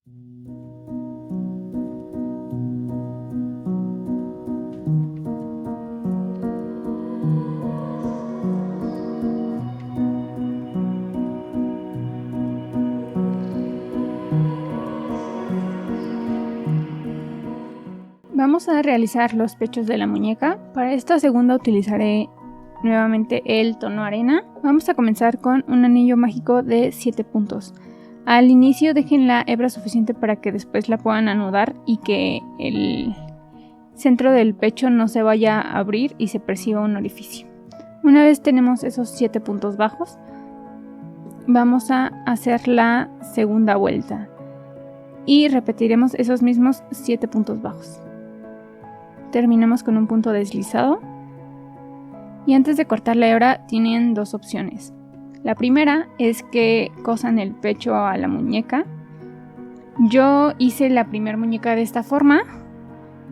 Vamos a realizar los pechos de la muñeca. Para esta segunda utilizaré nuevamente el tono arena. Vamos a comenzar con un anillo mágico de 7 puntos. Al inicio dejen la hebra suficiente para que después la puedan anudar y que el centro del pecho no se vaya a abrir y se perciba un orificio. Una vez tenemos esos 7 puntos bajos, vamos a hacer la segunda vuelta y repetiremos esos mismos 7 puntos bajos. Terminamos con un punto deslizado y antes de cortar la hebra tienen dos opciones. La primera es que cosan el pecho a la muñeca. Yo hice la primera muñeca de esta forma,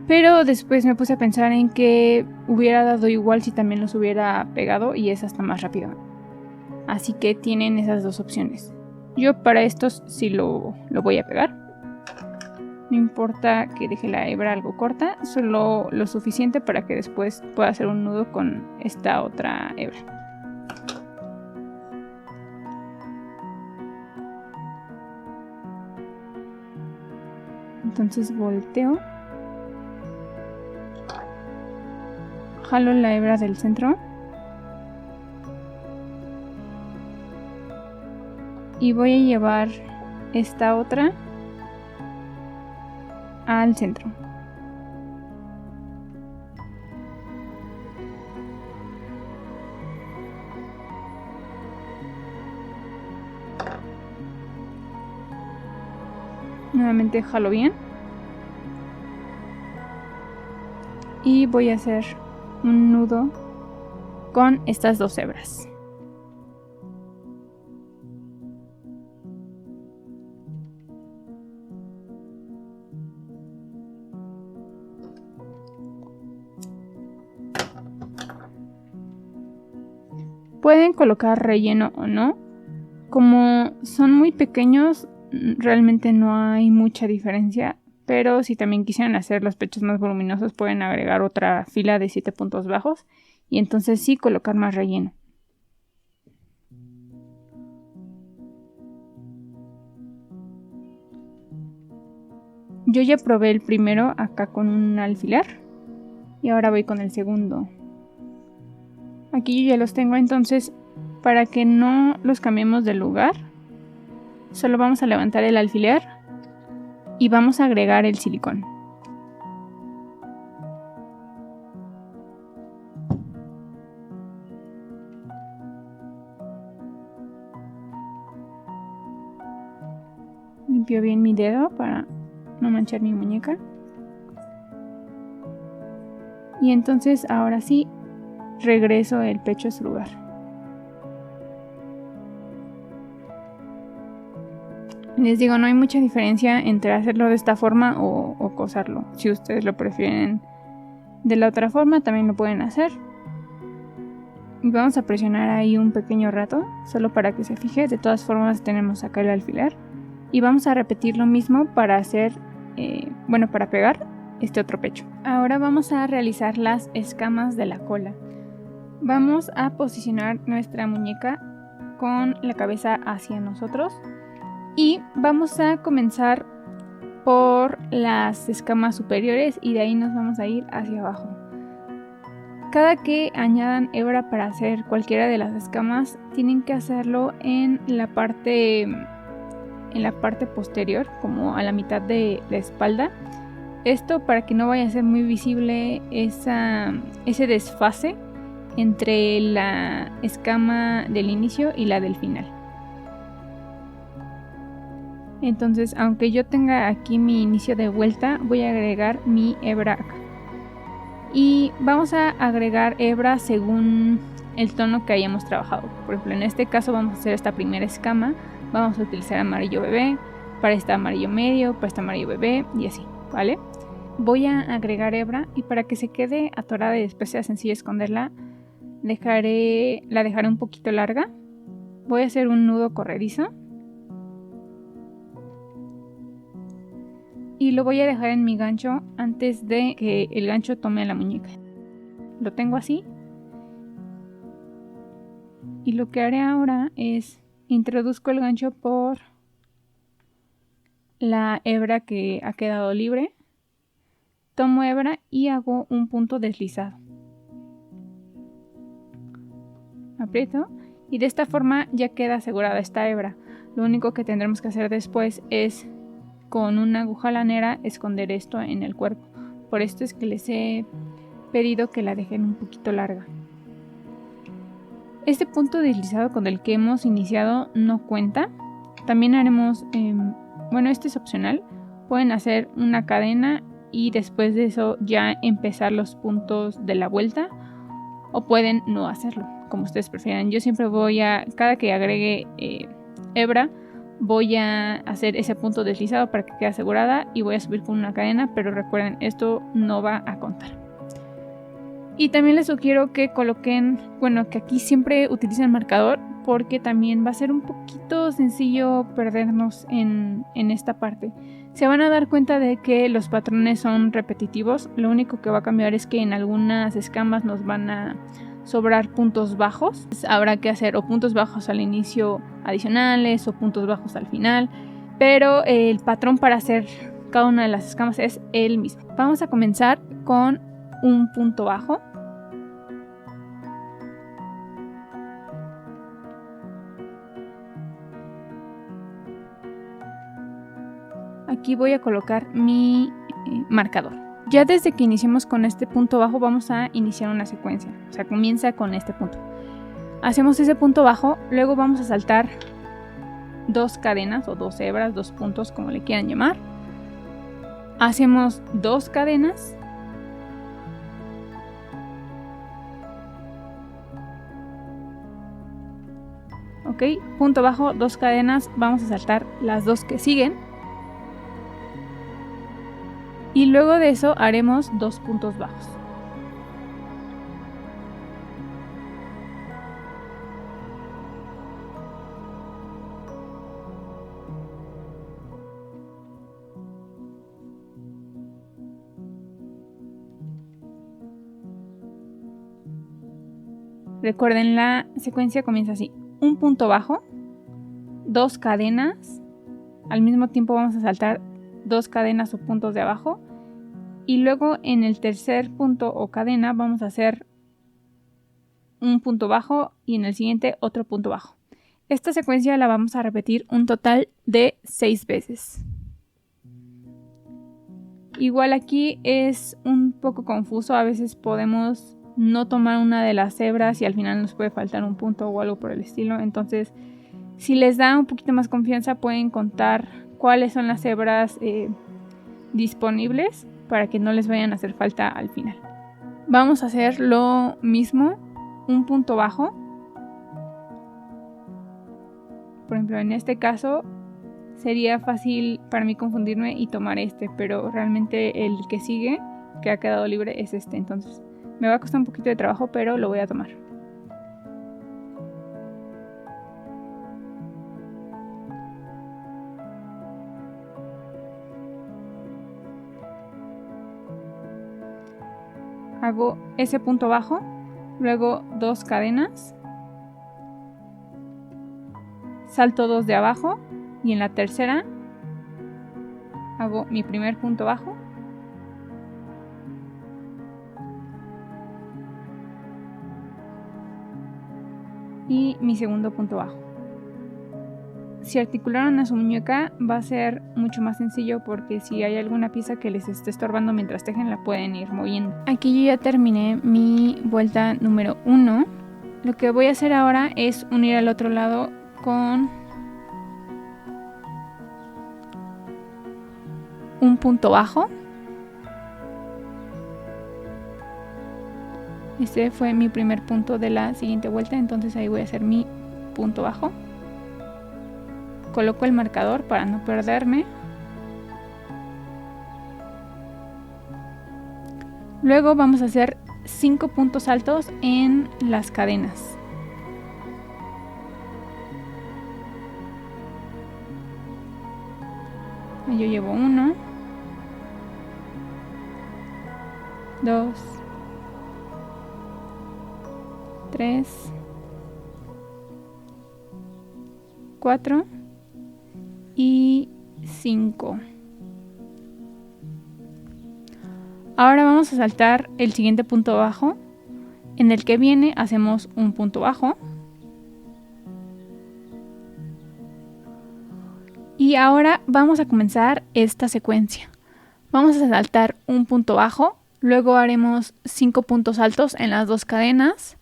pero después me puse a pensar en que hubiera dado igual si también los hubiera pegado y es hasta más rápido. Así que tienen esas dos opciones. Yo para estos sí lo voy a pegar. No importa que deje la hebra algo corta, solo lo suficiente para que después pueda hacer un nudo con esta otra hebra. Entonces volteo, jalo la hebra del centro y voy a llevar esta otra al centro. Nuevamente jalo bien y voy a hacer un nudo con estas dos hebras. Pueden colocar relleno o no. Como son muy pequeños, realmente no hay mucha diferencia. Pero si también quisieran hacer los pechos más voluminosos, pueden agregar otra fila de 7 puntos bajos. Y entonces sí colocar más relleno. Yo ya probé el primero acá con un alfiler. Y ahora voy con el segundo. Aquí yo ya los tengo, entonces para que no los cambiemos de lugar, solo vamos a levantar el alfiler y vamos a agregar el silicón. Limpio bien mi dedo para no manchar mi muñeca. Y entonces ahora sí regreso el pecho a su lugar. Les digo, no hay mucha diferencia entre hacerlo de esta forma o coserlo. Si ustedes lo prefieren de la otra forma, también lo pueden hacer. Y vamos a presionar ahí un pequeño rato, solo para que se fije. De todas formas tenemos acá el alfiler. Y vamos a repetir lo mismo para hacer, para pegar este otro pecho. Ahora vamos a realizar las escamas de la cola. Vamos a posicionar nuestra muñeca con la cabeza hacia nosotros y vamos a comenzar por las escamas superiores y de ahí nos vamos a ir hacia abajo. Cada que añadan hebra para hacer cualquiera de las escamas, tienen que hacerlo en la parte posterior, como a la mitad de la espalda. Esto para que no vaya a ser muy visible ese desfase entre la escama del inicio y la del final. Entonces, aunque yo tenga aquí mi inicio de vuelta, voy a agregar mi hebra acá. Y vamos a agregar hebra según el tono que hayamos trabajado. Por ejemplo, en este caso vamos a hacer esta primera escama. Vamos a utilizar amarillo bebé, para esta amarillo medio, para esta amarillo bebé y así, ¿vale? Voy a agregar hebra y para que se quede atorada y después sea sencillo esconderla, la dejaré un poquito larga. Voy a hacer un nudo corredizo y lo voy a dejar en mi gancho antes de que el gancho tome la muñeca. Lo tengo así. Y lo que haré ahora es introduzco el gancho por la hebra que ha quedado libre. Tomo hebra y hago un punto deslizado. Aprieto y de esta forma ya queda asegurada esta hebra. Lo único que tendremos que hacer después es con una aguja lanera esconder esto en el cuerpo. Por esto es que les he pedido que la dejen un poquito larga. Este punto deslizado con el que hemos iniciado no cuenta. También haremos, bueno, este es opcional. Pueden hacer una cadena y después de eso ya empezar los puntos de la vuelta, o pueden no hacerlo, como ustedes prefieran. Yo siempre cada que agregue hebra, voy a hacer ese punto deslizado para que quede asegurada y voy a subir con una cadena, pero recuerden, esto no va a contar. Y también les sugiero que coloquen, bueno, que aquí siempre utilicen marcador, porque también va a ser un poquito sencillo perdernos en esta parte. Se van a dar cuenta de que los patrones son repetitivos. Lo único que va a cambiar es que en algunas escamas nos van a sobrar puntos bajos. Habrá que hacer o puntos bajos al inicio adicionales o puntos bajos al final, pero el patrón para hacer cada una de las escamas es el mismo. Vamos a comenzar con un punto bajo. Aquí voy a colocar mi marcador. Ya desde que iniciemos con este punto bajo vamos a iniciar una secuencia. O sea, comienza con este punto. Hacemos ese punto bajo, luego vamos a saltar 2 cadenas o 2 hebras, 2 puntos, como le quieran llamar. Hacemos 2 cadenas. Ok, punto bajo, 2 cadenas, vamos a saltar las 2 que siguen. Y luego de eso haremos 2 puntos bajos. Recuerden, la secuencia comienza así: un punto bajo, 2 cadenas, al mismo tiempo vamos a saltar 2 cadenas o puntos de abajo, y luego en el tercer punto o cadena vamos a hacer un punto bajo y en el siguiente otro punto bajo. Esta secuencia la vamos a repetir un total de 6 veces. Igual aquí es un poco confuso, a veces podemos no tomar una de las hebras y al final nos puede faltar un punto o algo por el estilo. Entonces, si les da un poquito más confianza, pueden contar cuáles son las hebras disponibles para que no les vayan a hacer falta al final. Vamos a hacer lo mismo, un punto bajo. Por ejemplo, en este caso sería fácil para mí confundirme y tomar este, pero realmente el que sigue, que ha quedado libre, es este. Entonces me va a costar un poquito de trabajo, pero lo voy a tomar. Hago ese punto bajo, luego 2 cadenas, salto 2 de abajo y en la tercera hago mi primer punto bajo, y mi segundo punto bajo. Si articularon a su muñeca va a ser mucho más sencillo, porque si hay alguna pieza que les esté estorbando mientras tejen, la pueden ir moviendo. Aquí yo ya terminé mi vuelta número 1. Lo que voy a hacer ahora es unir al otro lado con un punto bajo. Este fue mi primer punto de la siguiente vuelta, entonces ahí voy a hacer mi punto bajo. Coloco el marcador para no perderme. Luego vamos a hacer 5 puntos altos en las cadenas. Yo llevo 1, 2, 3, 4 y 5. Ahora vamos a saltar el siguiente punto bajo. En el que viene hacemos un punto bajo. Y ahora vamos a comenzar esta secuencia. Vamos a saltar un punto bajo, luego haremos 5 puntos altos en las 2 cadenas.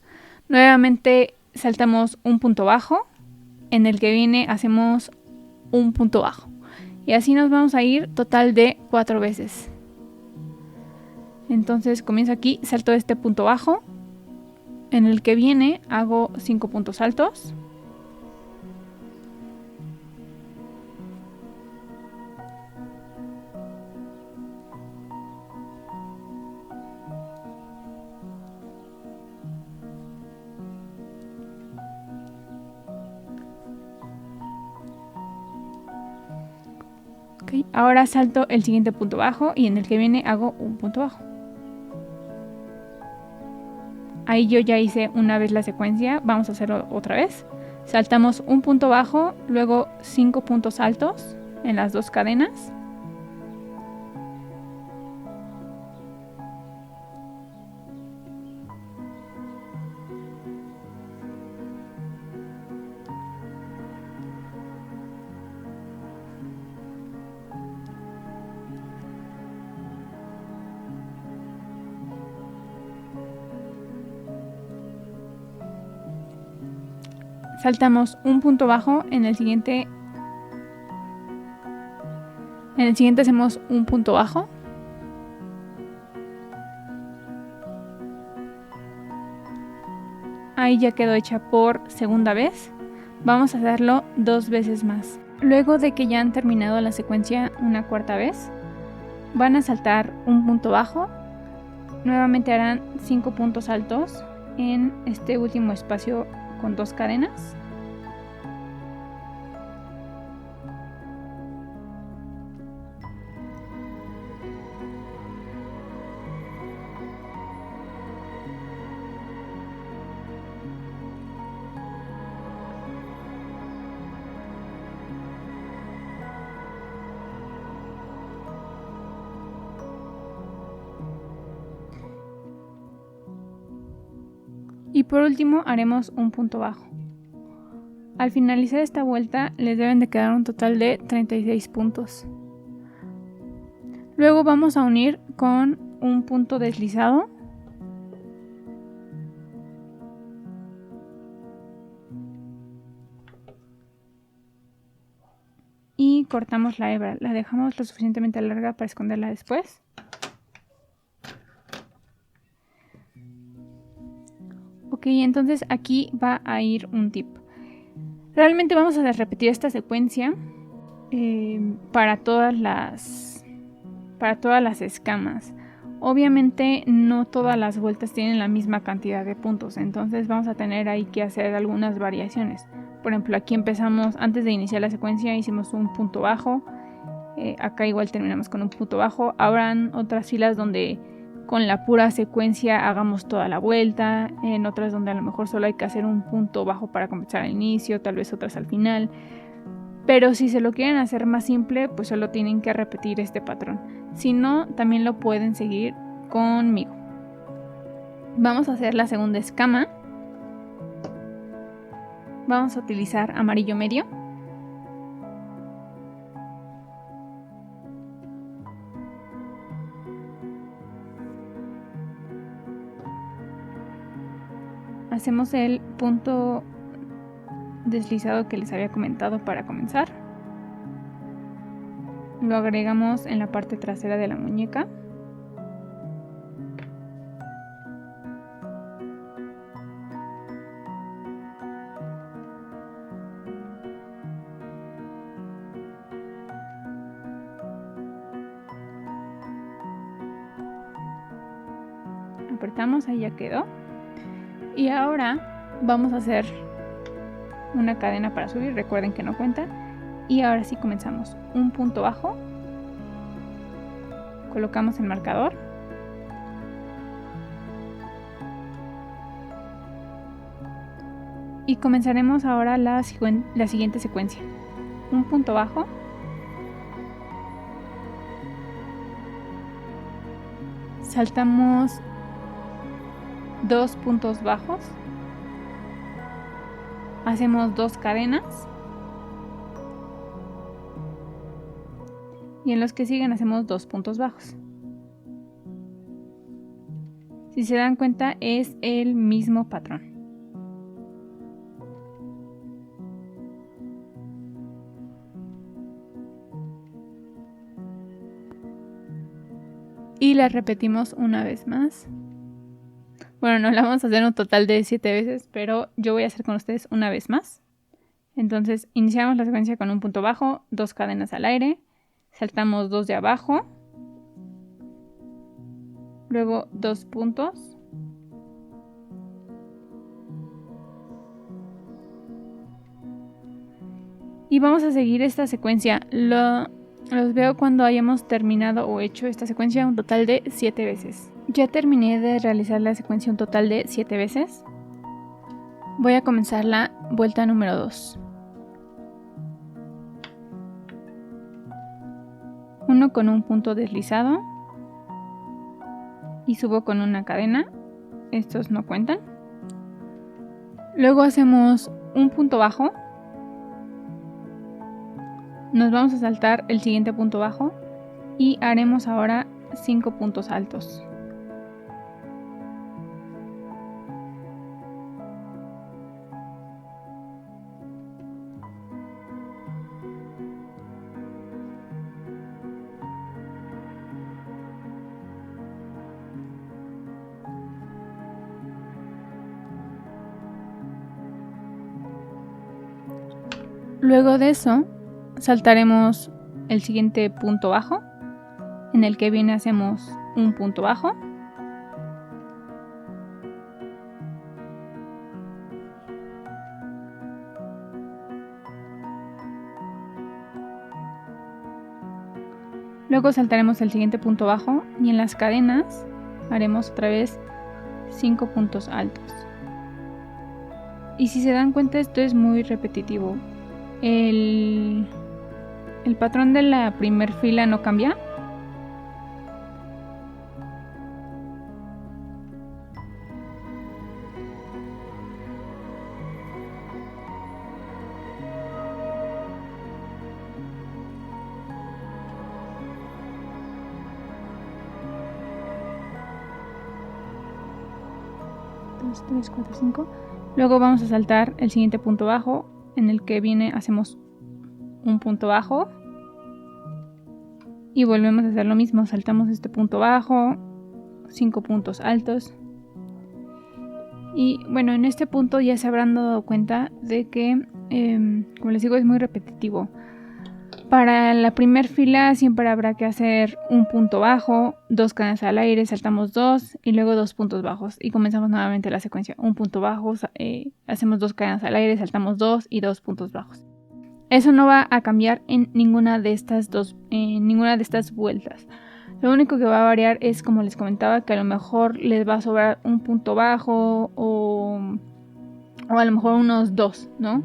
Nuevamente saltamos un punto bajo, en el que viene hacemos un punto bajo. Y así nos vamos a ir total de 4 veces. Entonces comienzo aquí, salto este punto bajo, en el que viene hago 5 puntos altos. Okay, ahora salto el siguiente punto bajo y en el que viene hago un punto bajo. Ahí yo ya hice una vez la secuencia, vamos a hacerlo otra vez. Saltamos un punto bajo, luego 5 puntos altos en las 2 cadenas. Saltamos un punto bajo, en el siguiente hacemos un punto bajo. Ahí ya quedó hecha por segunda vez. Vamos a hacerlo 2 veces más. Luego de que ya han terminado la secuencia una cuarta vez, van a saltar un punto bajo. Nuevamente harán 5 puntos altos en este último espacio con 2 cadenas. Y por último haremos un punto bajo. Al finalizar esta vuelta les deben de quedar un total de 36 puntos. Luego vamos a unir con un punto deslizado. Y cortamos la hebra, la dejamos lo suficientemente larga para esconderla después. Ok, entonces aquí va a ir un tip. Realmente vamos a repetir esta secuencia para todas las escamas. Obviamente no todas las vueltas tienen la misma cantidad de puntos, entonces vamos a tener ahí que hacer algunas variaciones. Por ejemplo, aquí empezamos, antes de iniciar la secuencia hicimos un punto bajo, acá igual terminamos con un punto bajo. Habrán otras filas donde con la pura secuencia hagamos toda la vuelta, en otras donde a lo mejor solo hay que hacer un punto bajo para comenzar al inicio, tal vez otras al final. Pero si se lo quieren hacer más simple, pues solo tienen que repetir este patrón. Si no, también lo pueden seguir conmigo. Vamos a hacer la segunda escama. Vamos a utilizar amarillo medio. Hacemos el punto deslizado que les había comentado para comenzar. Lo agregamos en la parte trasera de la muñeca. Apretamos, ahí ya quedó. Y ahora vamos a hacer una cadena para subir, recuerden que no cuenta. Y ahora sí comenzamos. Un punto bajo, colocamos el marcador, Y comenzaremos ahora la siguiente secuencia. Un punto bajo, saltamos 2 puntos bajos, hacemos 2 cadenas y en los que siguen hacemos 2 puntos bajos. Si se dan cuenta, es el mismo patrón. Y la repetimos una vez más. Bueno, no la vamos a hacer un total de 7 veces, pero yo voy a hacer con ustedes una vez más. Entonces, iniciamos la secuencia con un punto bajo, 2 cadenas al aire, saltamos 2 de abajo, luego 2 puntos, y vamos a seguir esta secuencia. Los veo cuando hayamos terminado o hecho esta secuencia un total de 7 veces. Ya terminé de realizar la secuencia un total de 7 veces. Voy a comenzar la vuelta número 2. 1 con un punto deslizado y subo con una cadena. Estos no cuentan. Luego hacemos un punto bajo. Nos vamos a saltar el siguiente punto bajo y haremos ahora 5 puntos altos. Luego de eso, saltaremos el siguiente punto bajo, en el que viene hacemos un punto bajo. Luego saltaremos el siguiente punto bajo y en las cadenas haremos otra vez 5 puntos altos. Y si se dan cuenta, esto es muy repetitivo. El patrón de la primer fila no cambia. Dos, 3, 4, 5. Luego vamos a saltar el siguiente punto bajo, en el que viene hacemos un punto bajo y volvemos a hacer lo mismo. Saltamos este punto bajo, 5 puntos altos. Y bueno, en este punto ya se habrán dado cuenta de que, como les digo, es muy repetitivo. Para la primera fila siempre habrá que hacer un punto bajo, 2 cadenas al aire, saltamos 2 y luego 2 puntos bajos. Y comenzamos nuevamente la secuencia. Un punto bajo, hacemos 2 cadenas al aire, saltamos 2 y 2 puntos bajos. Eso no va a cambiar en ninguna de estas vueltas. Lo único que va a variar es, como les comentaba, que a lo mejor les va a sobrar un punto bajo o a lo mejor unos 2, ¿no?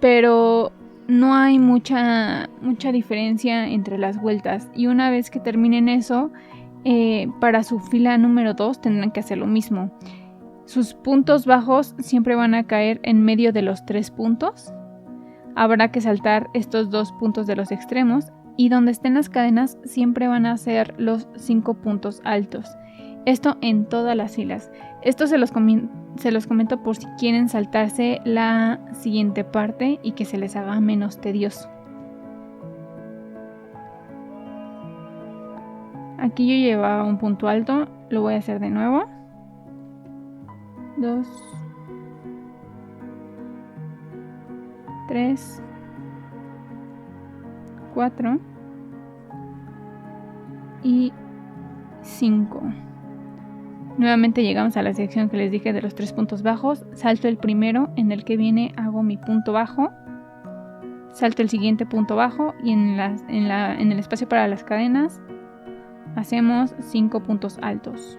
Pero no hay mucha diferencia entre las vueltas. Y una vez que terminen eso, para su fila número 2 tendrán que hacer lo mismo. Sus puntos bajos siempre van a caer en medio de los 3 puntos. Habrá que saltar estos 2 puntos de los extremos. Y donde estén las cadenas siempre van a ser los 5 puntos altos. Esto en todas las filas. Esto se los comento por si quieren saltarse la siguiente parte y que se les haga menos tedioso. Aquí yo llevaba un punto alto, lo voy a hacer de nuevo. 2, 3, 4 y 5. Nuevamente llegamos a la sección que les dije de los 3 puntos bajos. Salto el primero, en el que viene hago mi punto bajo. Salto el siguiente punto bajo y en el espacio para las cadenas hacemos 5 puntos altos. .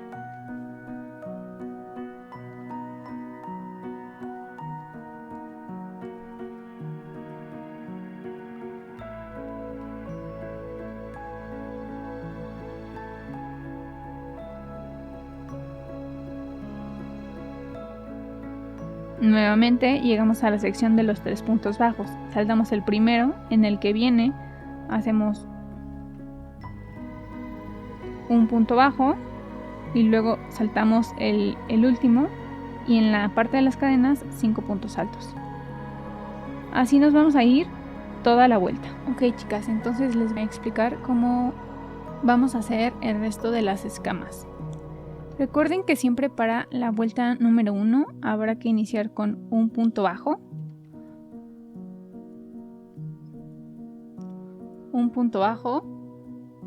Nuevamente llegamos a la sección de los 3 puntos bajos. Saltamos el primero, en el que viene hacemos un punto bajo y luego saltamos el último, y en la parte de las cadenas 5 puntos altos. Así nos vamos a ir toda la vuelta. Ok, chicas, entonces les voy a explicar cómo vamos a hacer el resto de las escamas. Recuerden que siempre para la vuelta número 1 habrá que iniciar con un punto bajo, un punto bajo,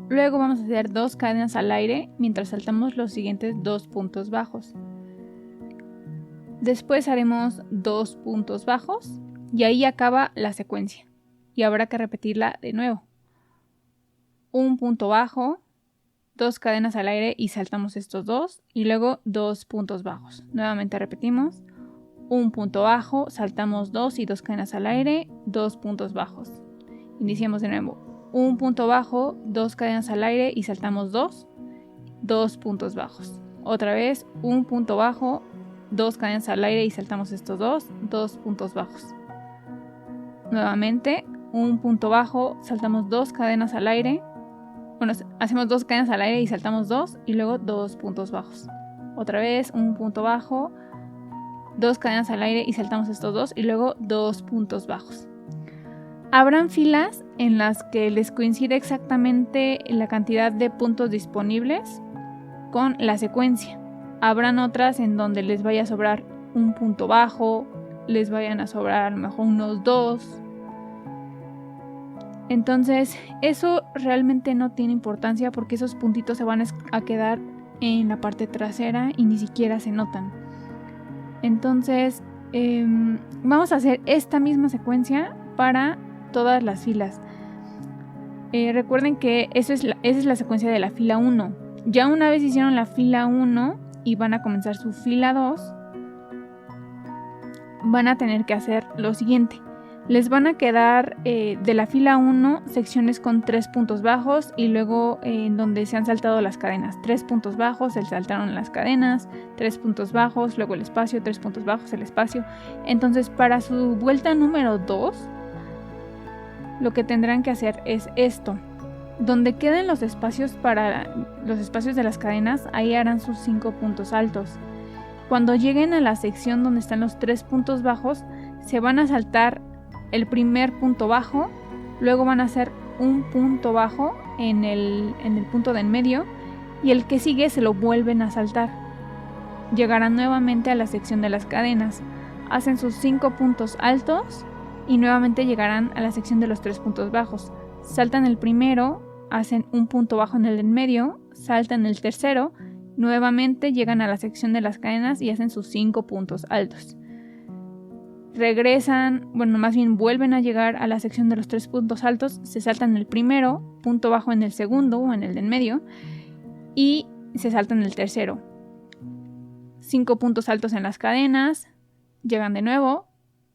luego vamos a hacer 2 cadenas al aire mientras saltamos los siguientes 2 puntos bajos. Después haremos 2 puntos bajos y ahí acaba la secuencia y habrá que repetirla de nuevo. Un punto bajo, 2 cadenas al aire y saltamos estos 2 y luego 2 puntos bajos. Nuevamente repetimos, un punto bajo, saltamos 2 y 2 cadenas al aire, 2 puntos bajos. Iniciamos de nuevo, un punto bajo, 2 cadenas al aire y saltamos 2, 2 puntos bajos. Otra vez, un punto bajo, 2 cadenas al aire y saltamos estos 2, 2 puntos bajos. Nuevamente, un punto bajo, saltamos 2 cadenas al aire. Bueno, hacemos 2 cadenas al aire y saltamos 2 y luego 2 puntos bajos. Otra vez, un punto bajo, 2 cadenas al aire y saltamos estos 2 y luego 2 puntos bajos. Habrán filas en las que les coincide exactamente la cantidad de puntos disponibles con la secuencia. Habrán otras en donde les vaya a sobrar un punto bajo, les vayan a sobrar a lo mejor unos 2. Entonces eso realmente no tiene importancia porque esos puntitos se van a quedar en la parte trasera y ni siquiera se notan. Entonces vamos a hacer esta misma secuencia para todas las filas. Recuerden que esa es la secuencia de la fila 1. Ya una vez hicieron la fila 1 y van a comenzar su fila 2, van a tener que hacer lo siguiente. Les van a quedar de la fila 1 secciones con 3 puntos bajos y luego en donde se han saltado las cadenas. 3 puntos bajos, se saltaron las cadenas, 3 puntos bajos, luego el espacio, 3 puntos bajos, el espacio. Entonces para su vuelta número 2, lo que tendrán que hacer es esto. Donde queden los espacios para los espacios de las cadenas, ahí harán sus 5 puntos altos. Cuando lleguen a la sección donde están los 3 puntos bajos, se van a saltar el primer punto bajo, luego van a hacer un punto bajo en el punto de en medio y el que sigue se lo vuelven a saltar. Llegarán nuevamente a la sección de las cadenas, hacen sus 5 puntos altos y nuevamente llegarán a la sección de los 3 puntos bajos. Saltan el primero, hacen un punto bajo en el en medio, saltan el tercero, nuevamente llegan a la sección de las cadenas y hacen sus 5 puntos altos. Regresan, más bien vuelven a llegar a la sección de los 3 puntos altos, se saltan el primero, punto bajo en el segundo o en el de en medio y se saltan el tercero. 5 puntos altos en las cadenas, llegan de nuevo,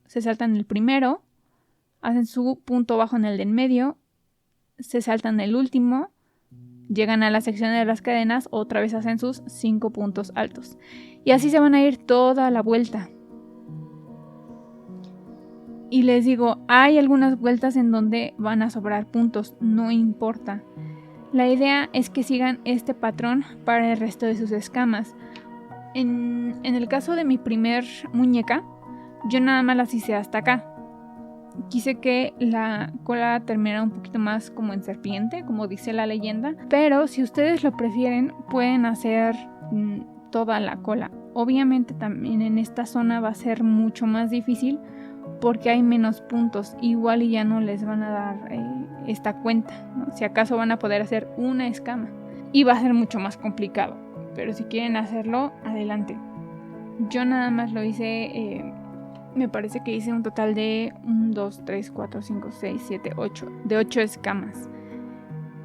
se saltan el primero, hacen su punto bajo en el de en medio, se saltan el último, llegan a la sección de las cadenas, otra vez hacen sus 5 puntos altos. Y así se van a ir toda la vuelta. Y les digo, hay algunas vueltas en donde van a sobrar puntos, no importa. La idea es que sigan este patrón para el resto de sus escamas. En el caso de mi primer muñeca, yo nada más las hice hasta acá. Quise que la cola terminara un poquito más como en serpiente, como dice la leyenda. Pero si ustedes lo prefieren, pueden hacer toda la cola. Obviamente también en esta zona va a ser mucho más difícil porque hay menos puntos. Igual y ya no les van a dar esta cuenta, ¿no? Si acaso van a poder hacer una escama. Y va a ser mucho más complicado. Pero si quieren hacerlo, adelante. Yo nada más lo hice... me parece que hice un total de 1, 2, 3, 4, 5, 6, 7, 8. De 8 escamas.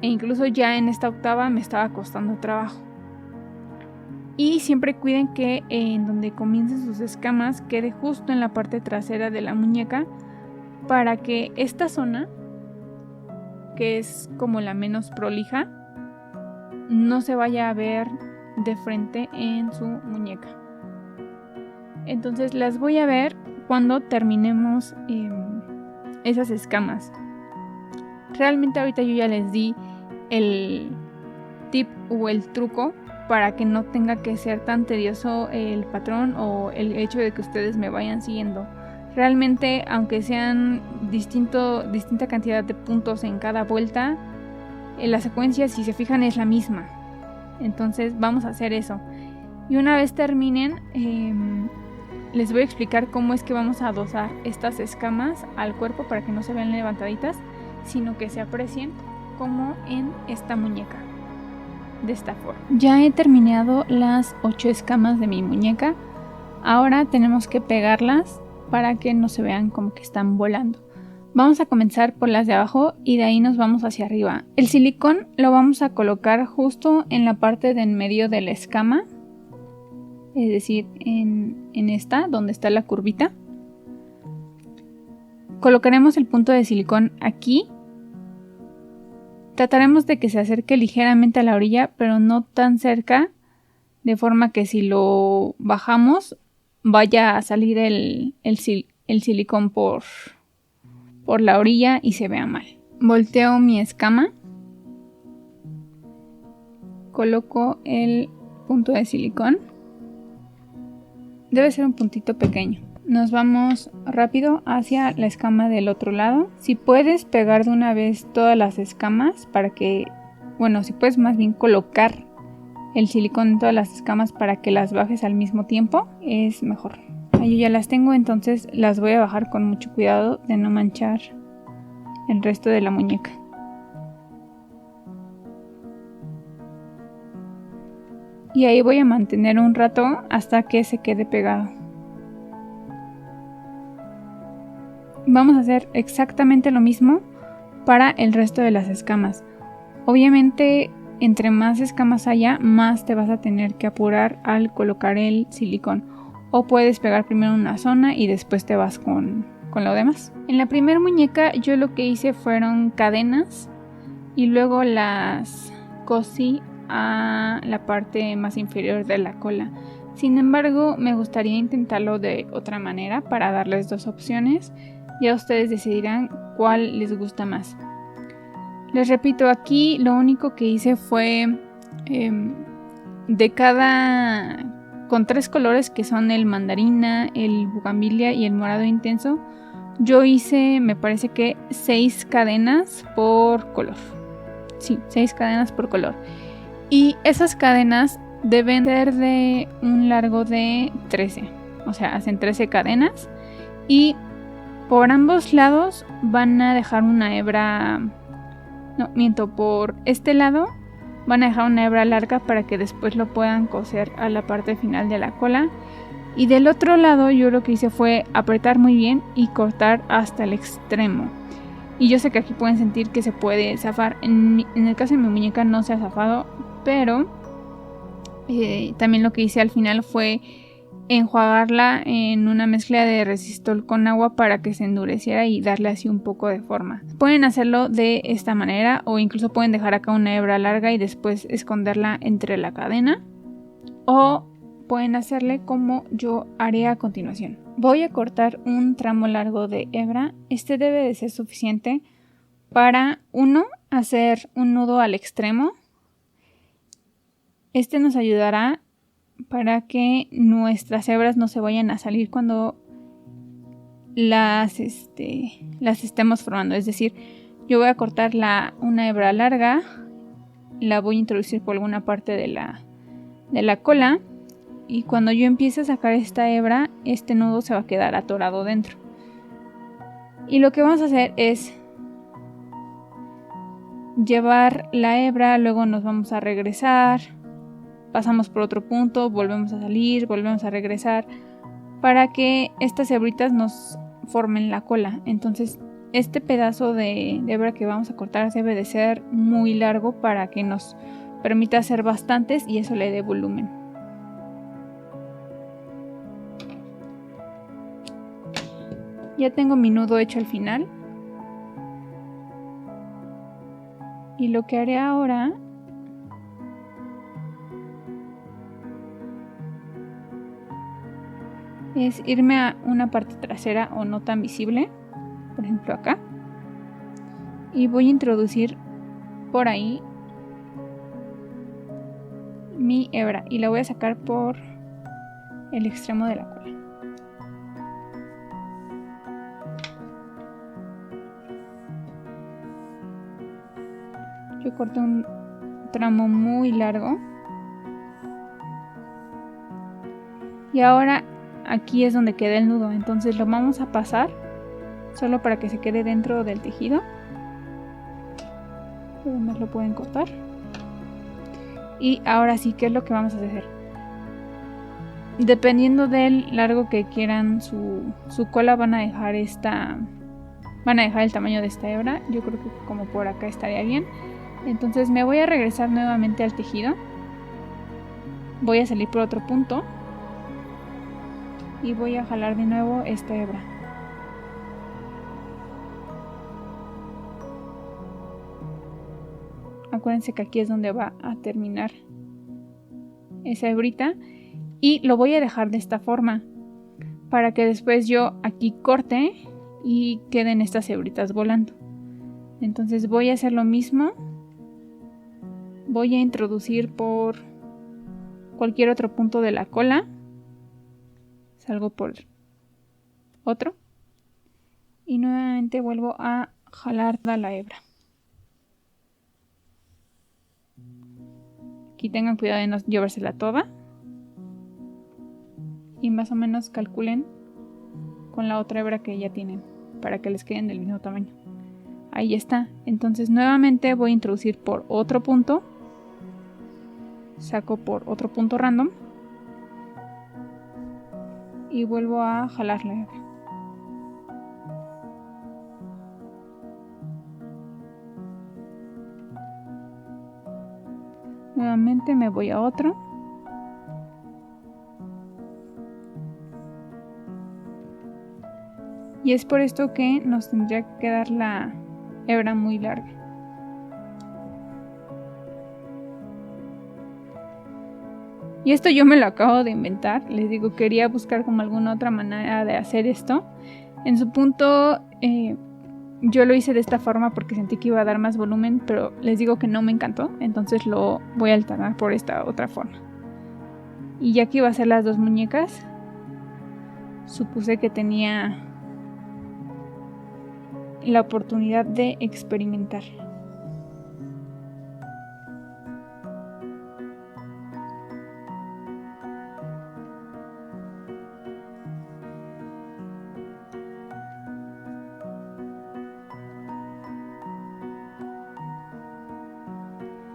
E incluso ya en esta octava me estaba costando trabajo. Y siempre cuiden que en donde comiencen sus escamas quede justo en la parte trasera de la muñeca para que esta zona, que es como la menos prolija, no se vaya a ver de frente en su muñeca. Entonces las voy a ver cuando terminemos esas escamas. Realmente ahorita yo ya les di el tip o el truco para que no tenga que ser tan tedioso el patrón o el hecho de que ustedes me vayan siguiendo. Realmente, aunque sean distinta cantidad de puntos en cada vuelta, la secuencia, si se fijan, es la misma. Entonces vamos a hacer eso. Y una vez terminen, les voy a explicar cómo es que vamos a adosar estas escamas al cuerpo para que no se vean levantaditas, sino que se aprecien como en esta muñeca. De esta forma. Ya he terminado las 8 escamas de mi muñeca. Ahora tenemos que pegarlas para que no se vean como que están volando. Vamos a comenzar por las de abajo y de ahí nos vamos hacia arriba. El silicón lo vamos a colocar justo en la parte de en medio de la escama, es decir, en esta, donde está la curvita. Colocaremos el punto de silicón aquí. Trataremos de que se acerque ligeramente a la orilla, pero no tan cerca, de forma que si lo bajamos vaya a salir el silicón por la orilla y se vea mal. Volteo mi escama, coloco el punto de silicón. Debe ser un puntito pequeño. Nos vamos rápido hacia la escama del otro lado. Si puedes pegar de una vez todas las escamas para que, si puedes más bien colocar el silicón en todas las escamas para que las bajes al mismo tiempo, es mejor. Ahí ya las tengo, entonces las voy a bajar con mucho cuidado de no manchar el resto de la muñeca. Y ahí voy a mantener un rato hasta que se quede pegado. Vamos a hacer exactamente lo mismo para el resto de las escamas. Obviamente, entre más escamas haya, más te vas a tener que apurar al colocar el silicón. O puedes pegar primero una zona y después te vas con lo demás. En la primera muñeca yo lo que hice fueron cadenas y luego las cosí a la parte más inferior de la cola. Sin embargo, me gustaría intentarlo de otra manera para darles dos opciones. Ya ustedes decidirán cuál les gusta más. Les repito, aquí lo único que hice fue con 3 colores que son el mandarina, el bugambilia y el morado intenso. Yo hice, me parece que 6 cadenas por color. Sí, 6 cadenas por color. Y esas cadenas deben ser de un largo de 13. O sea, hacen 13 cadenas. Y por ambos lados van a dejar una hebra... No, miento, por este lado van a dejar una hebra larga para que después lo puedan coser a la parte final de la cola. Y del otro lado yo lo que hice fue apretar muy bien y cortar hasta el extremo. Y yo sé que aquí pueden sentir que se puede zafar. En el caso de mi muñeca no se ha zafado, pero también lo que hice al final fue enjuagarla en una mezcla de resistol con agua para que se endureciera y darle así un poco de forma. Pueden hacerlo de esta manera o incluso pueden dejar acá una hebra larga y después esconderla entre la cadena, o pueden hacerle como yo haré a continuación. Voy a cortar un tramo largo de hebra. Este debe de ser suficiente para hacer un nudo al extremo. Este nos ayudará para que nuestras hebras no se vayan a salir cuando las estemos formando. Es decir, yo voy a cortar una hebra larga, la voy a introducir por alguna parte de la cola, y cuando yo empiece a sacar esta hebra, este nudo se va a quedar atorado dentro. Y lo que vamos a hacer es llevar la hebra, luego nos vamos a regresar, pasamos por otro punto, volvemos a salir, volvemos a regresar, para que estas hebritas nos formen la cola. Entonces este pedazo de hebra que vamos a cortar debe de ser muy largo para que nos permita hacer bastantes y eso le dé volumen. Ya tengo mi nudo hecho al final. Y lo que haré ahora es irme a una parte trasera o no tan visible, por ejemplo acá, y voy a introducir por ahí mi hebra y la voy a sacar por el extremo de la cola. Yo corté un tramo muy largo y ahora aquí es donde queda el nudo, entonces lo vamos a pasar solo para que se quede dentro del tejido. Además lo pueden cortar. Y ahora sí, ¿qué es lo que vamos a hacer? Dependiendo del largo que quieran su cola, van a dejar el tamaño de esta hebra. Yo creo que como por acá estaría bien. Entonces me voy a regresar nuevamente al tejido. Voy a salir por otro punto y voy a jalar de nuevo esta hebra. Acuérdense que aquí es donde va a terminar esa hebrita y lo voy a dejar de esta forma para que después yo aquí corte y queden estas hebritas volando. Entonces voy a hacer lo mismo. Voy a introducir por cualquier otro punto de la cola. Salgo por otro. Y nuevamente vuelvo a jalar toda la hebra. Aquí tengan cuidado de no llevársela toda. Y más o menos calculen con la otra hebra que ya tienen para que les queden del mismo tamaño. Ahí está. Entonces nuevamente voy a introducir por otro punto. Saco por otro punto random. Y vuelvo a jalar la hebra. Nuevamente me voy a otro. Y es por esto que nos tendría que quedar la hebra muy larga. Y esto yo me lo acabo de inventar. Les digo, quería buscar como alguna otra manera de hacer esto. En su punto, yo lo hice de esta forma porque sentí que iba a dar más volumen, pero les digo que no me encantó. Entonces lo voy a alternar por esta otra forma. Y ya que iba a hacer las dos muñecas, supuse que tenía la oportunidad de experimentar.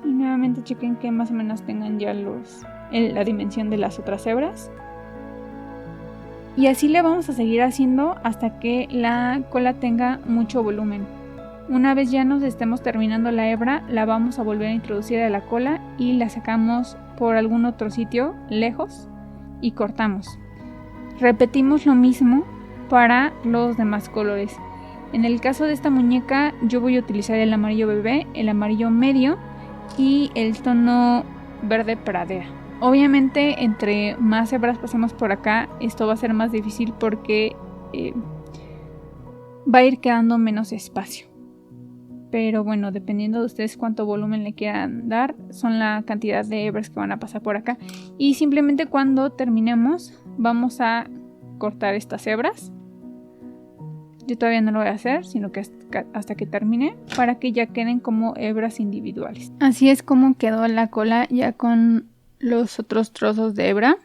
Y nuevamente chequen que más o menos tengan ya la dimensión de las otras hebras. Y así le vamos a seguir haciendo hasta que la cola tenga mucho volumen. Una vez ya nos estemos terminando la hebra, la vamos a volver a introducir a la cola y la sacamos por algún otro sitio lejos y cortamos. Repetimos lo mismo para los demás colores. En el caso de esta muñeca yo voy a utilizar el amarillo bebé, el amarillo medio y el tono verde pradera. Obviamente entre más hebras pasemos por acá, esto va a ser más difícil porque va a ir quedando menos espacio. Pero bueno, dependiendo de ustedes cuánto volumen le quieran dar, son la cantidad de hebras que van a pasar por acá. Y simplemente cuando terminemos, vamos a cortar estas hebras. Yo todavía no lo voy a hacer, sino que hasta que termine, para que ya queden como hebras individuales. Así es como quedó la cola ya con los otros trozos de hebra.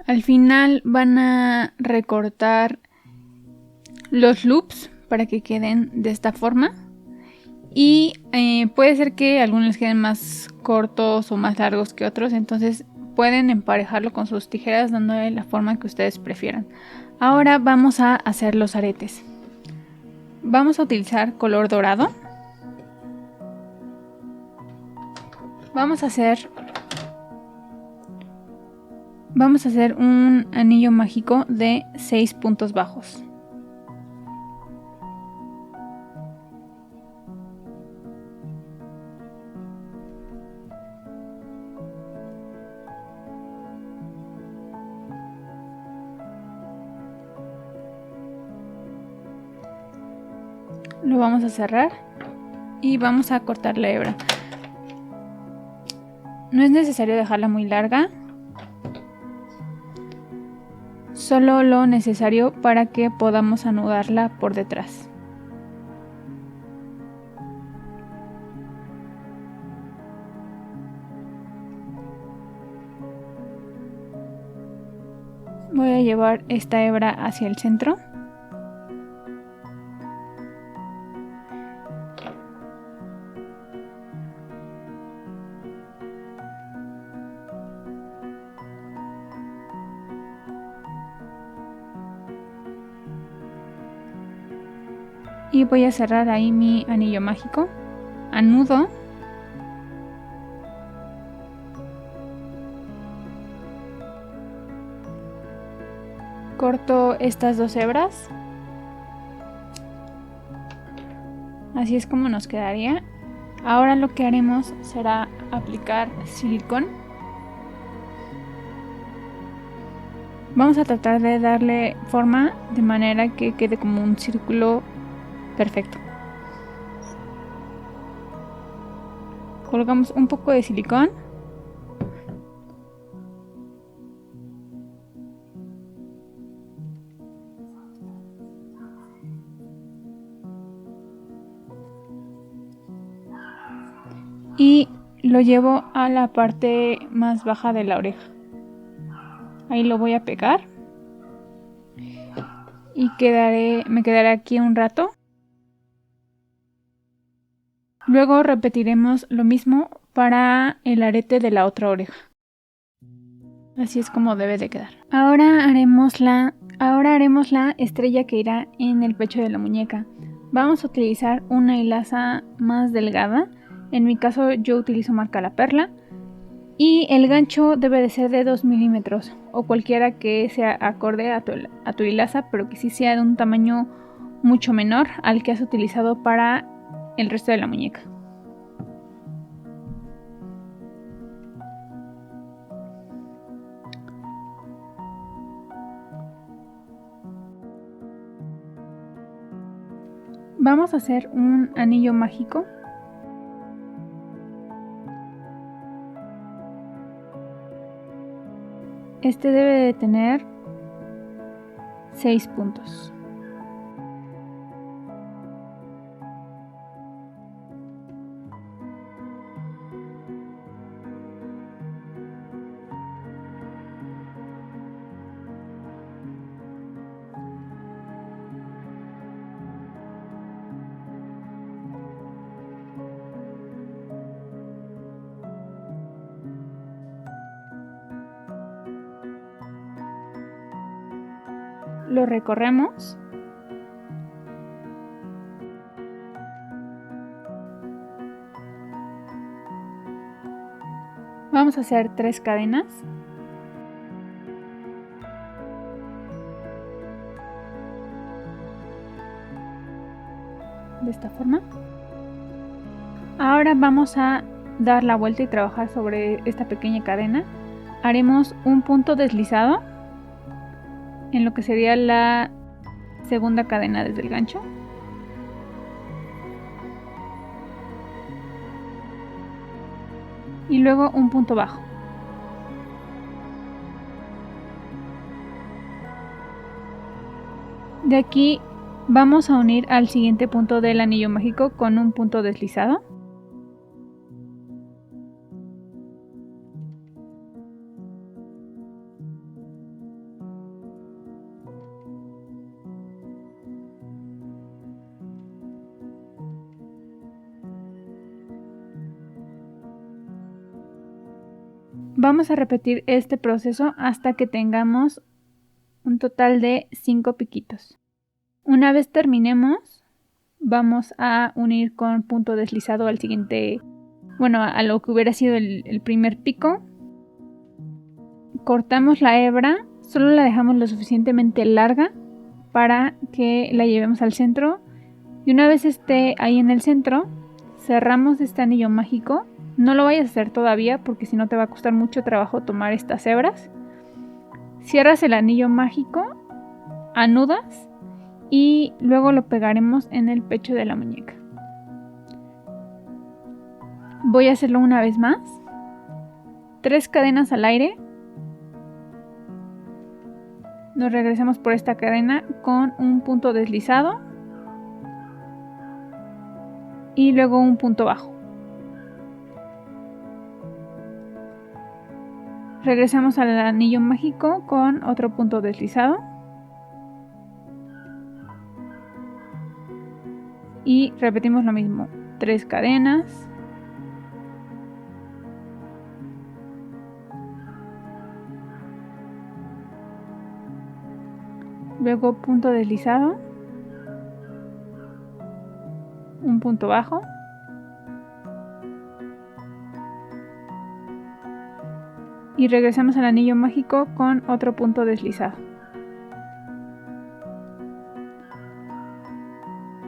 Al final van a recortar los loops para que queden de esta forma. Y puede ser que algunos les queden más cortos o más largos que otros, entonces pueden emparejarlo con sus tijeras dándole la forma que ustedes prefieran. Ahora vamos a hacer los aretes. Vamos a utilizar color dorado. Vamos a hacer un anillo mágico de 6 puntos bajos. Lo vamos a cerrar y vamos a cortar la hebra. No es necesario dejarla muy larga, solo lo necesario para que podamos anudarla por detrás. Voy a llevar esta hebra hacia el centro. Y voy a cerrar ahí mi anillo mágico. Anudo. Corto estas dos hebras. Así es como nos quedaría. Ahora lo que haremos será aplicar silicón. Vamos a tratar de darle forma de manera que quede como un círculo perfecto. Colocamos un poco de silicón. Y lo llevo a la parte más baja de la oreja. Ahí lo voy a pegar. Y me quedaré aquí un rato. Luego repetiremos lo mismo para el arete de la otra oreja. Así es como debe de quedar. Ahora haremos la estrella que irá en el pecho de la muñeca. Vamos a utilizar una hilaza más delgada. En mi caso yo utilizo marca La Perla. Y el gancho debe de ser de 2 milímetros o cualquiera que sea acorde a tu hilaza, pero que sí sea de un tamaño mucho menor al que has utilizado para el resto de la muñeca. Vamos a hacer un anillo mágico. Este debe de tener 6 puntos. Lo recorremos. Vamos a hacer 3 cadenas. De esta forma. Ahora vamos a dar la vuelta y trabajar sobre esta pequeña cadena. Haremos un punto deslizado en lo que sería la segunda cadena desde el gancho. Y luego un punto bajo. De aquí vamos a unir al siguiente punto del anillo mágico con un punto deslizado. Vamos a repetir este proceso hasta que tengamos un total de 5 piquitos. Una vez terminemos, vamos a unir con punto deslizado al siguiente, a lo que hubiera sido el primer pico. Cortamos la hebra, solo la dejamos lo suficientemente larga para que la llevemos al centro. Y una vez esté ahí en el centro, cerramos este anillo mágico. No lo vayas a hacer todavía porque si no te va a costar mucho trabajo tomar estas hebras. Cierras el anillo mágico, anudas y luego lo pegaremos en el pecho de la muñeca. Voy a hacerlo una vez más. 3 cadenas al aire. Nos regresamos por esta cadena con un punto deslizado y luego un punto bajo. Regresamos al anillo mágico con otro punto deslizado y repetimos lo mismo, 3 cadenas. Luego punto deslizado, un punto bajo y regresamos al anillo mágico con otro punto deslizado.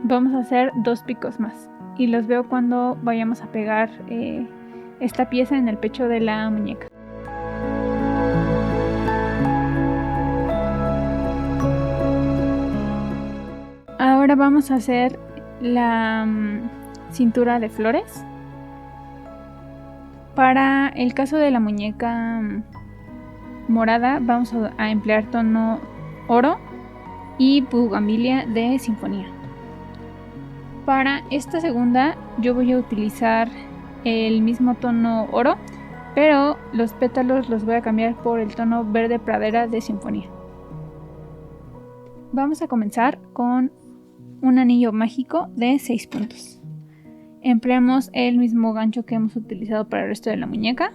Vamos a hacer 2 picos más y los veo cuando vayamos a pegar esta pieza en el pecho de la muñeca. Ahora vamos a hacer la cintura de flores. Para el caso de la muñeca morada vamos a emplear tono oro y bugambilia de sinfonía. Para esta segunda yo voy a utilizar el mismo tono oro, pero los pétalos los voy a cambiar por el tono verde pradera de sinfonía. Vamos a comenzar con un anillo mágico de 6 puntos. Empleamos el mismo gancho que hemos utilizado para el resto de la muñeca.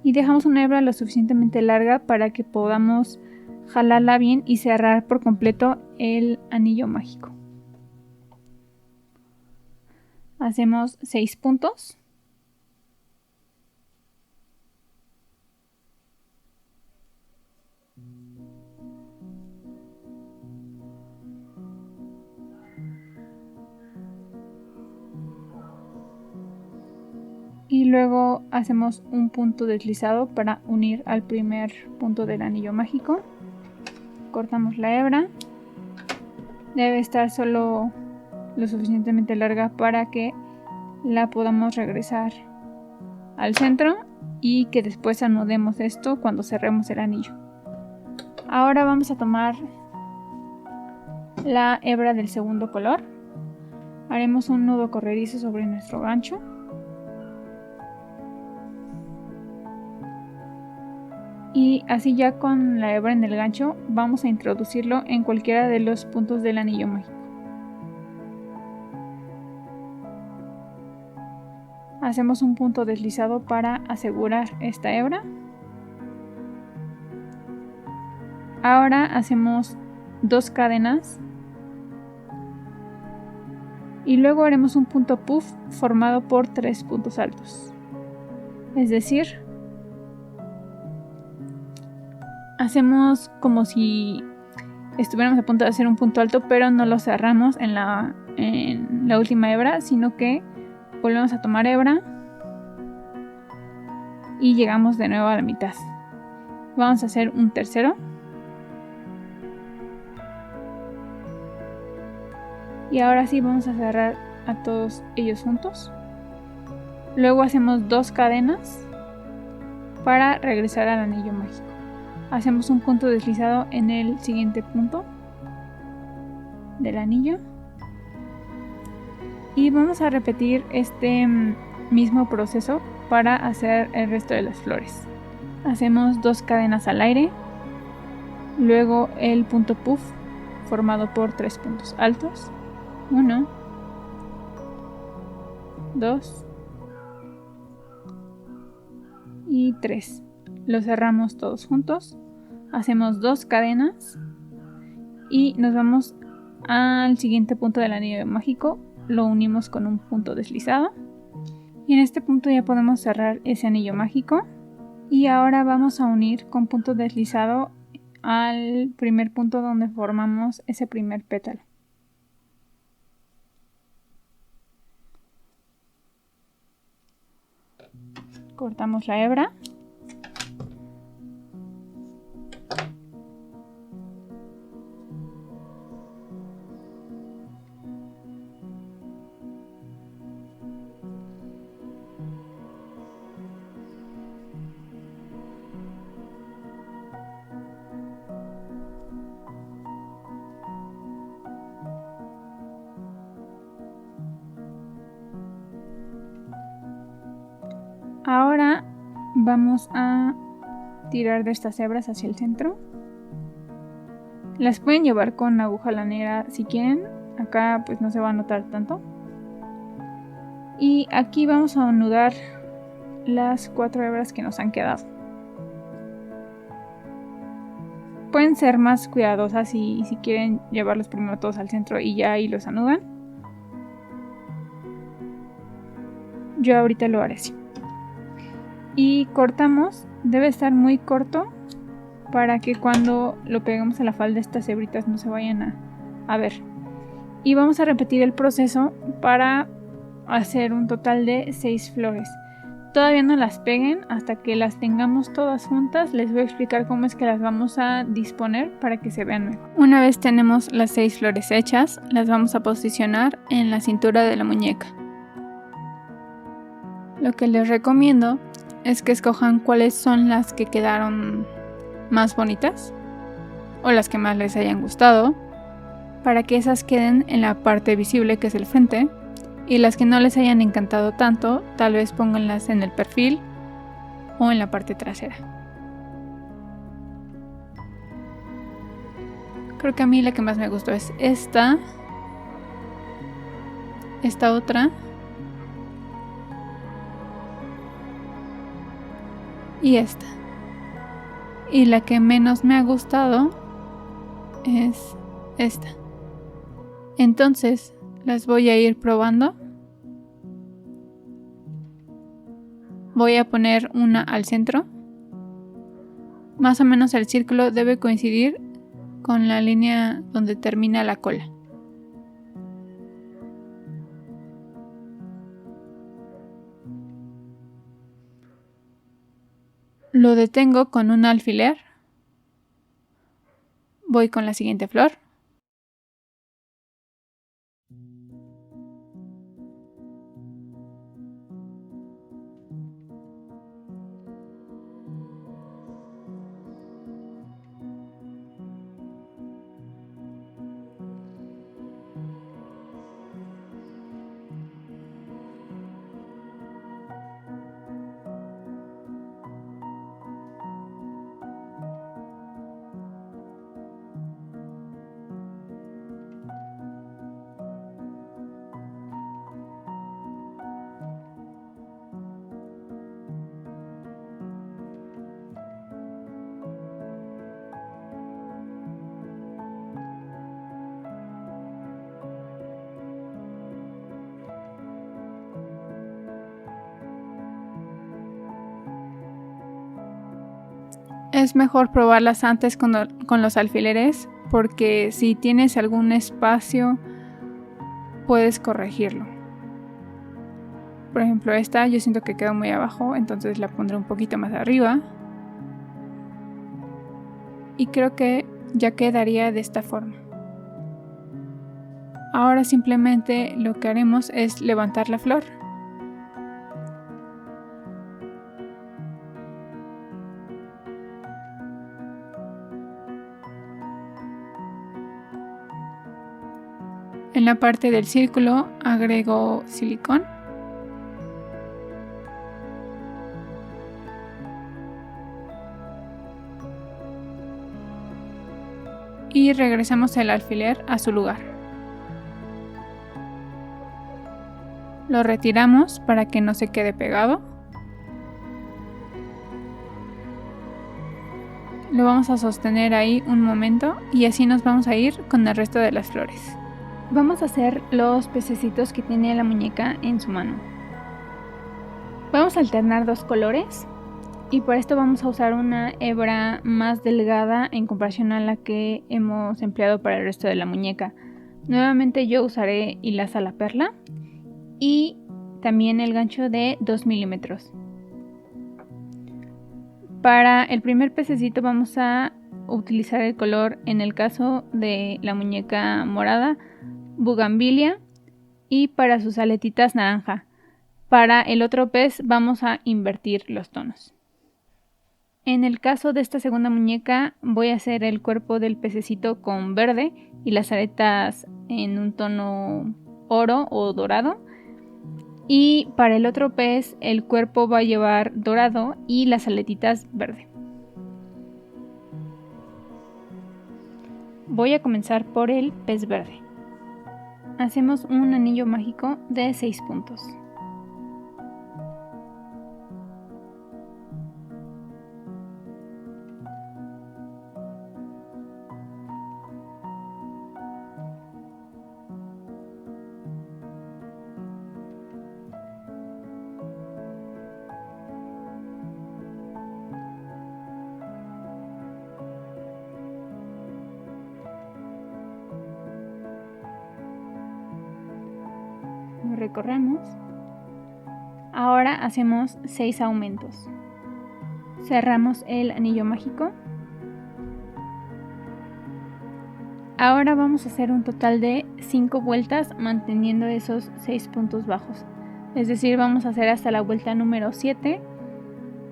Y dejamos una hebra lo suficientemente larga para que podamos jalarla bien y cerrar por completo el anillo mágico. Hacemos 6 puntos. Y luego hacemos un punto deslizado para unir al primer punto del anillo mágico. Cortamos la hebra. Debe estar solo lo suficientemente larga para que la podamos regresar al centro y que después anudemos esto cuando cerremos el anillo. Ahora vamos a tomar la hebra del segundo color. Haremos un nudo corredizo sobre nuestro gancho. Y así ya con la hebra en el gancho vamos a introducirlo en cualquiera de los puntos del anillo mágico. Hacemos un punto deslizado para asegurar esta hebra. Ahora hacemos 2 cadenas y luego haremos un punto puff formado por 3 puntos altos. Es decir, hacemos como si estuviéramos a punto de hacer un punto alto, pero no lo cerramos en la última hebra, sino que volvemos a tomar hebra y llegamos de nuevo a la mitad. Vamos a hacer un tercero. Y ahora sí vamos a cerrar a todos ellos juntos. Luego hacemos 2 cadenas para regresar al anillo mágico. Hacemos un punto deslizado en el siguiente punto del anillo. Y vamos a repetir este mismo proceso para hacer el resto de las flores. Hacemos 2 cadenas al aire. Luego el punto puff formado por 3 puntos altos. 1, 2 y 3. Lo cerramos todos juntos. Hacemos 2 cadenas y nos vamos al siguiente punto del anillo mágico. Lo unimos con un punto deslizado. Y en este punto ya podemos cerrar ese anillo mágico. Y ahora vamos a unir con punto deslizado al primer punto donde formamos ese primer pétalo. Cortamos la hebra. Ahora vamos a tirar de estas hebras hacia el centro. Las pueden llevar con aguja lanera si quieren. Acá pues no se va a notar tanto. Y aquí vamos a anudar las 4 hebras que nos han quedado. Pueden ser más cuidadosas si quieren llevarlos primero todos al centro y ya ahí los anudan. Yo ahorita lo haré así. Y cortamos, debe estar muy corto para que cuando lo peguemos a la falda estas hebritas no se vayan a ver. Y vamos a repetir el proceso para hacer un total de 6 flores. Todavía no las peguen hasta que las tengamos todas juntas. Les voy a explicar cómo es que las vamos a disponer para que se vean mejor. Una vez tenemos las 6 flores hechas, las vamos a posicionar en la cintura de la muñeca. Lo que les recomiendo es que escojan cuáles son las que quedaron más bonitas o las que más les hayan gustado, para que esas queden en la parte visible, que es el frente, y las que no les hayan encantado tanto, tal vez pónganlas en el perfil o en la parte trasera. Creo que a mí la que más me gustó es esta otra y esta. Y la que menos me ha gustado es esta. Entonces las voy a ir probando. Voy a poner una al centro. Más o menos el círculo debe coincidir con la línea donde termina la cola. Lo detengo con un alfiler. Voy con la siguiente flor. Es mejor probarlas antes con los alfileres, porque si tienes algún espacio puedes corregirlo. Por ejemplo, esta yo siento que quedó muy abajo, entonces la pondré un poquito más arriba. Y creo que ya quedaría de esta forma. Ahora simplemente lo que haremos es levantar la flor. En la parte del círculo agrego silicón. Y regresamos el alfiler a su lugar. Lo retiramos para que no se quede pegado. Lo vamos a sostener ahí un momento y así nos vamos a ir con el resto de las flores. Vamos a hacer los pececitos que tiene la muñeca en su mano. Vamos a alternar 2 colores y para esto vamos a usar una hebra más delgada en comparación a la que hemos empleado para el resto de la muñeca. Nuevamente yo usaré hilaza a la perla y también el gancho de 2 milímetros. Para el primer pececito vamos a utilizar el color, en el caso de la muñeca morada, bugambilia, y para sus aletitas naranja. Para el otro pez vamos a invertir los tonos. En el caso de esta segunda muñeca voy a hacer el cuerpo del pececito con verde y las aletas en un tono oro o dorado. Y para el otro pez el cuerpo va a llevar dorado y las aletitas verde. Voy a comenzar por el pez verde. Hacemos un anillo mágico de 6 puntos. Lo recorremos. Ahora hacemos 6 aumentos. Cerramos el anillo mágico. Ahora vamos a hacer un total de 5 vueltas manteniendo esos 6 puntos bajos. Es decir, vamos a hacer hasta la vuelta número 7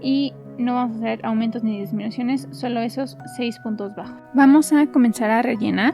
y no vamos a hacer aumentos ni disminuciones, solo esos 6 puntos bajos. Vamos a comenzar a rellenar.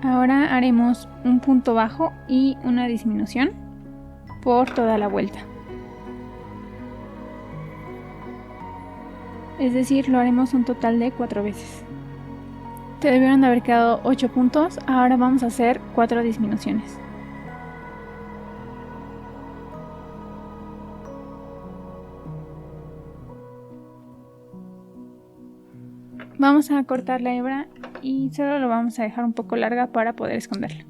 Ahora haremos un punto bajo y una disminución por toda la vuelta. Es decir, lo haremos un total de 4 veces. Te debieron de haber quedado 8 puntos, ahora vamos a hacer 4 disminuciones. Vamos a cortar la hebra y solo lo vamos a dejar un poco larga para poder esconderla.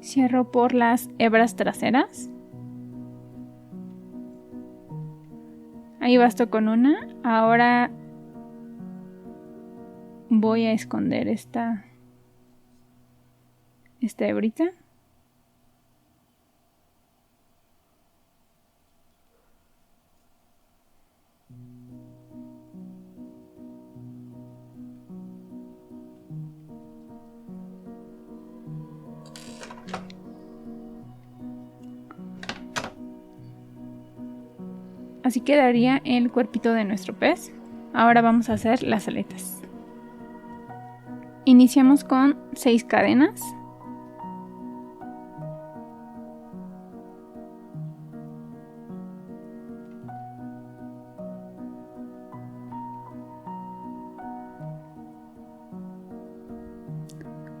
Cierro por las hebras traseras. Ahí bastó con una. Ahora voy a esconder esta hebrita. Así quedaría el cuerpito de nuestro pez. Ahora vamos a hacer las aletas. Iniciamos con 6 cadenas.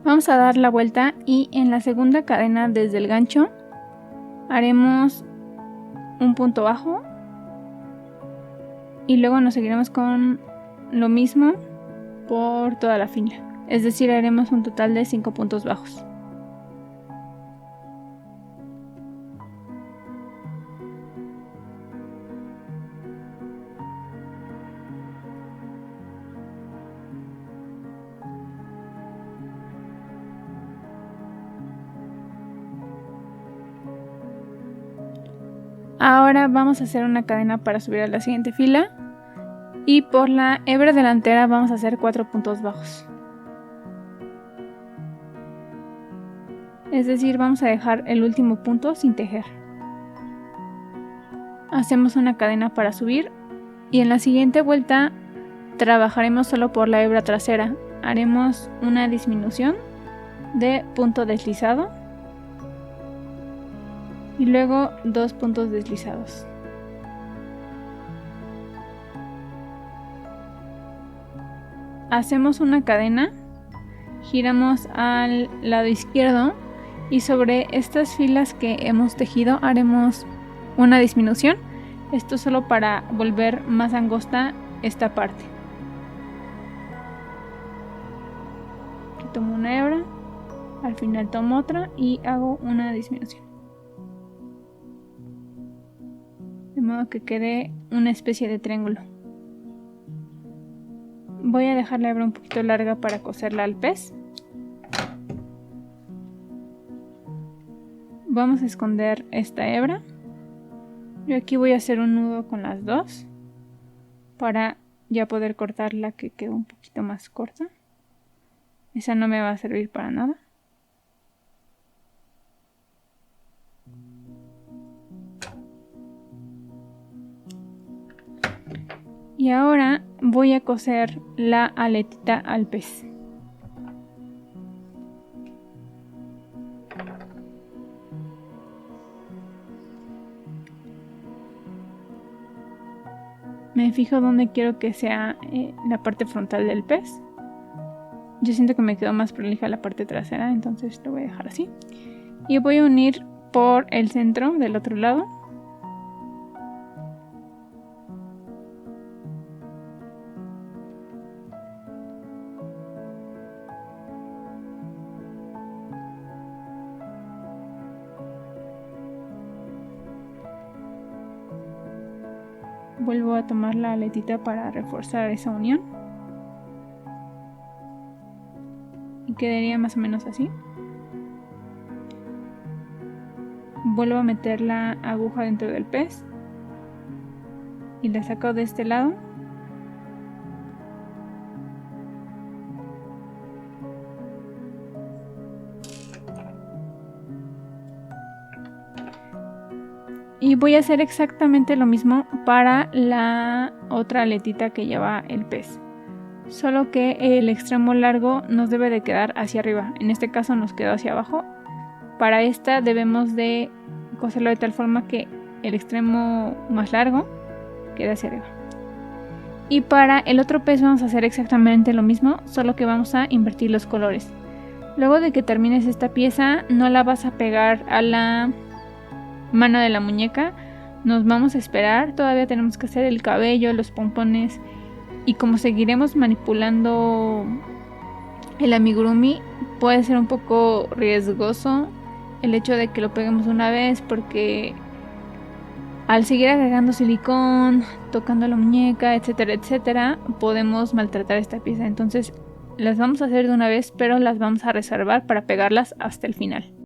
Vamos a dar la vuelta y en la segunda cadena desde el gancho haremos un punto bajo. Y luego nos seguiremos con lo mismo por toda la fila. Es decir, haremos un total de 5 puntos bajos. Ahora vamos a hacer una cadena para subir a la siguiente fila. Y por la hebra delantera vamos a hacer 4 puntos bajos. Es decir, vamos a dejar el último punto sin tejer. Hacemos una cadena para subir y en la siguiente vuelta trabajaremos solo por la hebra trasera. Haremos una disminución de punto deslizado y luego 2 puntos deslizados. Hacemos una cadena, giramos al lado izquierdo y sobre estas filas que hemos tejido haremos una disminución. Esto solo para volver más angosta esta parte. Aquí tomo una hebra, al final tomo otra y hago una disminución. De modo que quede una especie de triángulo. Voy a dejar la hebra un poquito larga para coserla al pez. Vamos a esconder esta hebra. Yo aquí voy a hacer un nudo con las dos para ya poder cortar la que quedó un poquito más corta. Esa no me va a servir para nada. Y ahora voy a coser la aletita al pez. Me fijo donde quiero que sea la parte frontal del pez. Yo siento que me quedó más prolija la parte trasera, entonces lo voy a dejar así. Y voy a unir por el centro del otro lado. Vuelvo a tomar la aletita para reforzar esa unión. Y quedaría más o menos así. Vuelvo a meter la aguja dentro del pez. Y la saco de este lado. Y voy a hacer exactamente lo mismo para la otra aletita que lleva el pez. Solo que el extremo largo nos debe de quedar hacia arriba. En este caso nos quedó hacia abajo. Para esta debemos de coserlo de tal forma que el extremo más largo quede hacia arriba. Y para el otro pez vamos a hacer exactamente lo mismo, solo que vamos a invertir los colores. Luego de que termines esta pieza, no la vas a pegar a la mano de la muñeca. Nos vamos a esperar, todavía tenemos que hacer el cabello, los pompones. Y como seguiremos manipulando el amigurumi, puede ser un poco riesgoso el hecho de que lo peguemos una vez, porque al seguir agregando silicón, tocando la muñeca, etcétera, etcétera, podemos maltratar esta pieza. Entonces las vamos a hacer de una vez, pero las vamos a reservar para pegarlas hasta el final.